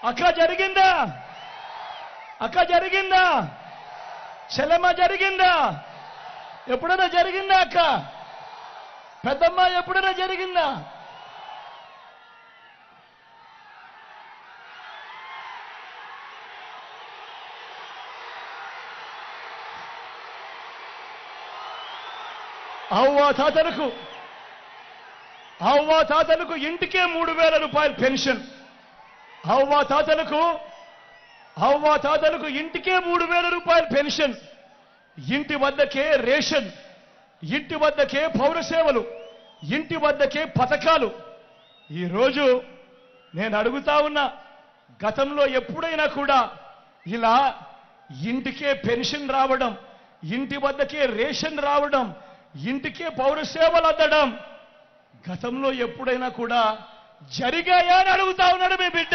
అక్క జరిగిందా? అక్క జరిగిందా? చెల్లెమ్మ జరిగిందా? ఎప్పుడైనా జరిగిందా అక్క? పెద్దమ్మ ఎప్పుడైనా జరిగిందా? అవ్వ తాతలకు ఇంటికే 3,000 రూపాయలు పెన్షన్. అవ్వ తాతలకు ఇంటికే 3,000 రూపాయలు పెన్షన్. ఇంటి వద్దకే రేషన్, ఇంటి వద్దకే పౌర సేవలు, ఇంటి వద్దకే పథకాలు. ఈరోజు నేను అడుగుతా ఉన్నా, గతంలో ఎప్పుడైనా కూడా ఇలా ఇంటికే పెన్షన్ రావడం, ఇంటి వద్దకే రేషన్ రావడం, ఇంటికే పౌర సేవలు అందడం గతంలో ఎప్పుడైనా కూడా జరిగాయా అని అడుగుతా ఉన్నాడు మీ బిడ్డ.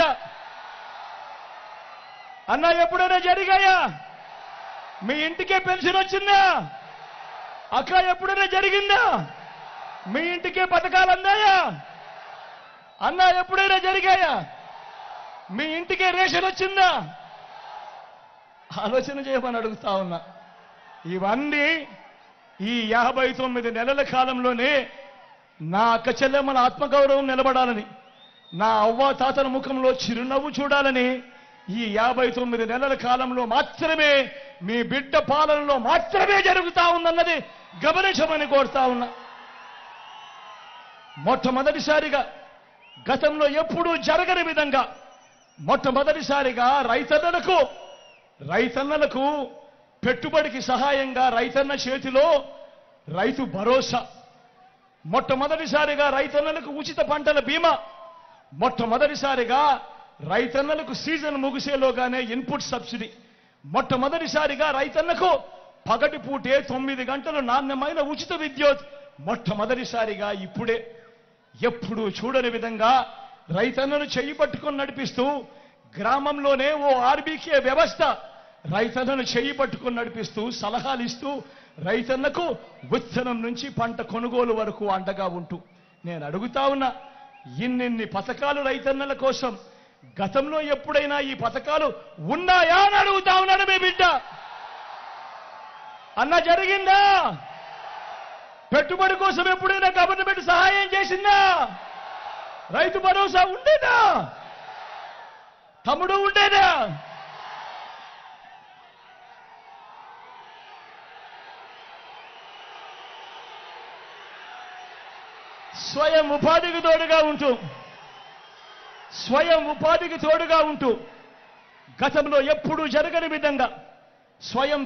అన్నా ఎప్పుడైనా జరిగాయా? మీ ఇంటికే పెన్షన్ వచ్చిందా? అక్క ఎప్పుడైనా జరిగిందా? మీ ఇంటికే పథకాలు అందాయా? అన్నా ఎప్పుడైనా జరిగాయా? మీ ఇంటికే రేషన్ వచ్చిందా? ఆలోచన చేయమని అడుగుతా ఉన్నా. ఇవన్నీ ఈ 59 నెలల కాలంలోనే నా అక్క చెల్లెమ్మల ఆత్మగౌరవం నిలబడాలని, నా అవ్వ తాతల ముఖంలో చిరునవ్వు చూడాలని ఈ 59 నెలల కాలంలో మాత్రమే, మీ బిడ్డ పాలనలో మాత్రమే జరుగుతా ఉందన్నది గమనించమని కోరుతా ఉన్నా. మొట్టమొదటిసారిగా గతంలో ఎప్పుడూ జరగని విధంగా మొట్టమొదటిసారిగా రైతన్నలకు పెట్టుబడికి సహాయంగా రైతన్న చేతిలో రైతు భరోసా, మొట్టమొదటిసారిగా రైతన్నలకు ఉచిత పంటల బీమా, మొట్టమొదటిసారిగా రైతన్నలకు సీజన్ ముగిసేలోగానే ఇన్పుట్ సబ్సిడీ, మొట్టమొదటిసారిగా రైతన్నకు పగటిపూటే 9 గంటలు నాణ్యమైన ఉచిత విద్యుత్, మొట్టమొదటిసారిగా ఇప్పుడే ఎప్పుడూ చూడని విధంగా రైతన్నను చెయ్యి పట్టుకొని నడిపిస్తూ గ్రామంలోనే ఓ ఆర్బీకే వ్యవస్థ రైతన్నను చెయ్యి పట్టుకొని నడిపిస్తూ సలహాలు ఇస్తూ రైతన్నకు విత్తనం నుంచి పంట కొనుగోలు వరకు అండగా ఉంటూ నేను అడుగుతా ఉన్నా, ఇన్నిన్ని పథకాలు రైతన్నల కోసం గతంలో ఎప్పుడైనా ఈ పథకాలు ఉన్నాయా అని అడుగుతా ఉన్నాడు మీ బిడ్డ. అన్న జరిగిందా? పెట్టుబడి కోసం ఎప్పుడైనా గవర్నమెంట్ సహాయం చేసిందా? రైతు భరోసా ఉండేదా? తమ్ముడు ఉండేదా? స్వయం ఉపాధికి తోడుగా ఉంటూ గతంలో ఎప్పుడూ జరగని విధంగా స్వయం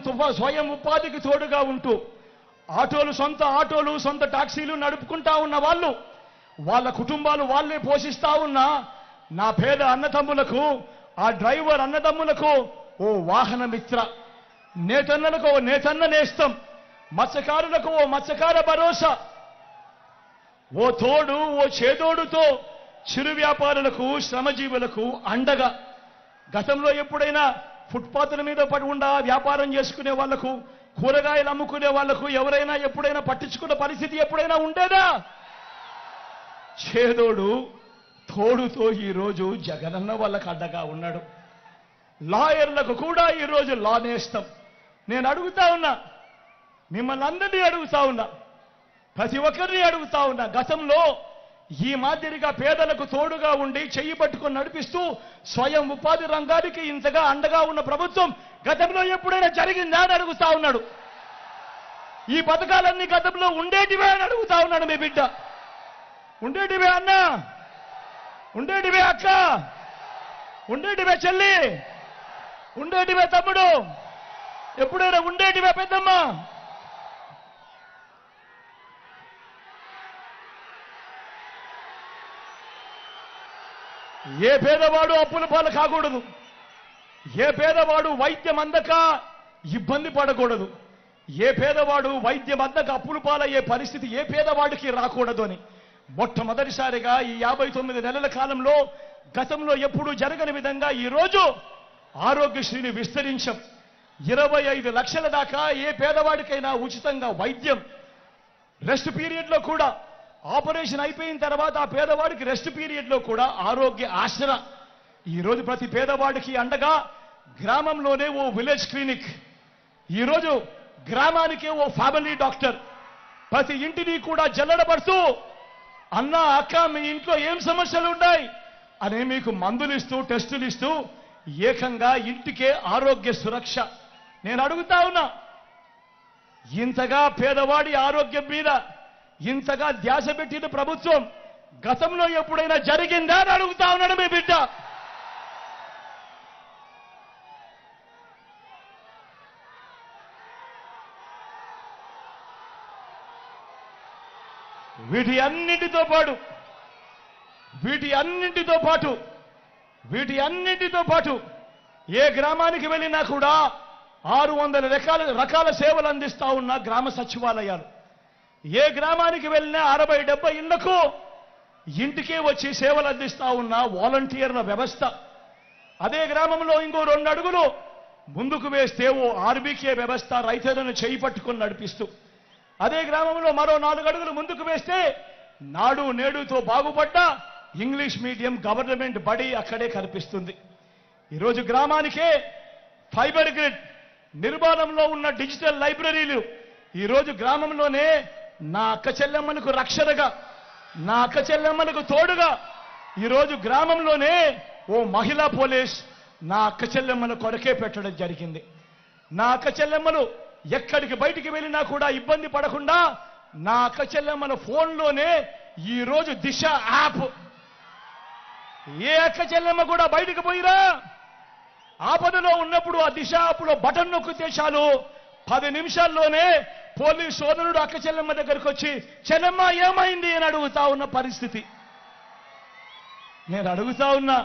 ఉపాధికి తోడుగా ఉంటూ సొంత ఆటోలు సొంత టాక్సీలు నడుపుకుంటా ఉన్న వాళ్ళు, వాళ్ళ కుటుంబాలు వాళ్ళే పోషిస్తా ఉన్న నా పేద అన్నదమ్ములకు, ఆ డ్రైవర్ అన్నదమ్ములకు ఓ వాహన మిత్ర, నేతన్నలకు ఓ నేతన్న నేస్తం, మత్స్యకారులకు ఓ మత్స్యకార భరోసా, ఓ తోడు ఓ చేదోడుతో చిరు వ్యాపారులకు శ్రమజీవులకు అండగా. గతంలో ఎప్పుడైనా ఫుట్పాత్ల మీద పడకుండా వ్యాపారం చేసుకునే వాళ్లకు, కూరగాయలు అమ్ముకునే వాళ్లకు ఎవరైనా ఎప్పుడైనా పట్టించుకున్న పరిస్థితి ఎప్పుడైనా ఉండేదా? చేదోడు తోడుతో ఈరోజు జగనన్న వాళ్ళకు అండగా ఉన్నాడు. లాయర్లకు కూడా ఈరోజు లా నేస్తం. నేను అడుగుతా ఉన్నా, మిమ్మల్ని అందరినీ అడుగుతా ఉన్నా, ప్రతి ఒక్కరిని అడుగుతా ఉన్నా, గతంలో ఈ మాదిరిగా పేదలకు తోడుగా ఉండి చెయ్యి పట్టుకొని నడిపిస్తూ స్వయం ఉపాధి రంగానికి ఇంతగా అండగా ఉన్న ప్రభుత్వం గతంలో ఎప్పుడైనా జరిగిందా అని అడుగుతా ఉన్నాడు. ఈ పథకాలన్నీ గతంలో ఉండేటివే అని అడుగుతా ఉన్నాడు మీ బిడ్డ. ఉండేటివే అన్న, ఉండేటివే అక్క, ఉండేటివే చెల్లి, ఉండేటివే తమ్ముడు, ఎప్పుడైనా ఉండేటివే పెద్దమ్మ. ఏ పేదవాడు అప్పుల పాలు కాకూడదు, ఏ పేదవాడు వైద్యం అందక ఇబ్బంది పడకూడదు, ఏ పేదవాడు వైద్యం అందక అప్పుల పాలయ్యే పరిస్థితి ఏ పేదవాడికి రాకూడదు అని మొట్టమొదటిసారిగా ఈ 59 నెలల కాలంలో గతంలో ఎప్పుడూ జరగని విధంగా ఈరోజు ఆరోగ్యశ్రీని విస్తరించాం. 25 లక్షల దాకా ఏ పేదవాడికైనా ఉచితంగా వైద్యం, రెస్ట్ పీరియడ్లో కూడా ఆపరేషన్ అయిపోయిన తర్వాత ఆ పేదవాడికి రెస్ట్ పీరియడ్లో కూడా ఆరోగ్య ఆసరా, ఈరోజు ప్రతి పేదవాడికి అండగా గ్రామంలోనే ఓ విలేజ్ క్లినిక్, ఈరోజు గ్రామానికే ఓ ఫ్యామిలీ డాక్టర్, ప్రతి ఇంటిని కూడా జల్లడపడుతూ అన్న అక్క మీ ఇంట్లో ఏం సమస్యలు ఉన్నాయి అని మీకు మందులు ఇస్తూ టెస్టులు ఇస్తూ ఏకంగా ఇంటికే ఆరోగ్య సురక్ష. నేను అడుగుతా ఉన్నా, ఇంతగా పేదవాడి ఆరోగ్యం మీద ఇంతగా ధ్యాస పెట్టిన ప్రభుత్వం గతంలో ఎప్పుడైనా జరిగిందా అని అడుగుతా ఉన్నాడు మీ బిడ్డ. వీటి అన్నింటితో పాటు ఏ గ్రామానికి వెళ్ళినా కూడా 600 రకాల సేవలు అందిస్తా ఉన్న గ్రామ సచివాలయాలు. ఏ గ్రామానికి వెళ్ళినా 60-70 ఇళ్లకు ఇంటికే వచ్చి సేవలు అందిస్తా ఉన్న వాలంటీర్ల వ్యవస్థ. అదే గ్రామంలో ఇంకో 2 అడుగులు ముందుకు వేస్తే ఓ ఆర్బీకే వ్యవస్థ రైతులను చేయి పట్టుకొని నడిపిస్తూ, అదే గ్రామంలో మరో 4 అడుగులు ముందుకు వేస్తే నాడు నేడుతో బాగుపడ్డ ఇంగ్లీష్ మీడియం గవర్నమెంట్ బడి అక్కడే కనిపిస్తుంది. ఈరోజు గ్రామానికే ఫైబర్ గ్రిడ్ నిర్మాణంలో ఉన్న డిజిటల్ లైబ్రరీలు, ఈరోజు గ్రామంలోనే నా అక్క చెల్లెమ్మలకు రక్షణగా, నా అక్క చెల్లెమ్మలకు తోడుగా ఈరోజు గ్రామంలోనే ఓ మహిళా పోలీస్ నా అక్క చెల్లెమ్మల కొరకే పెట్టడం జరిగింది. నా అక్క చెల్లెమ్మలు ఎక్కడికి బయటికి వెళ్ళినా కూడా ఇబ్బంది పడకుండా నా అక్క చెల్లెమ్మల ఫోన్లోనే ఈరోజు దిశ యాప్. ఏ అక్క చెల్లెమ్మ కూడా బయటికి పోయిరా ఆపదలో ఉన్నప్పుడు ఆ దిశ యాప్లో బటన్ నొక్కితే చాలు 10 నిమిషాల్లోనే పోలీస్ సోదరుడు అక్క చెల్లెమ్మ దగ్గరికి వచ్చి చెల్లెమ్మ ఏమైంది అని అడుగుతా ఉన్న పరిస్థితి. నేను అడుగుతా ఉన్నా,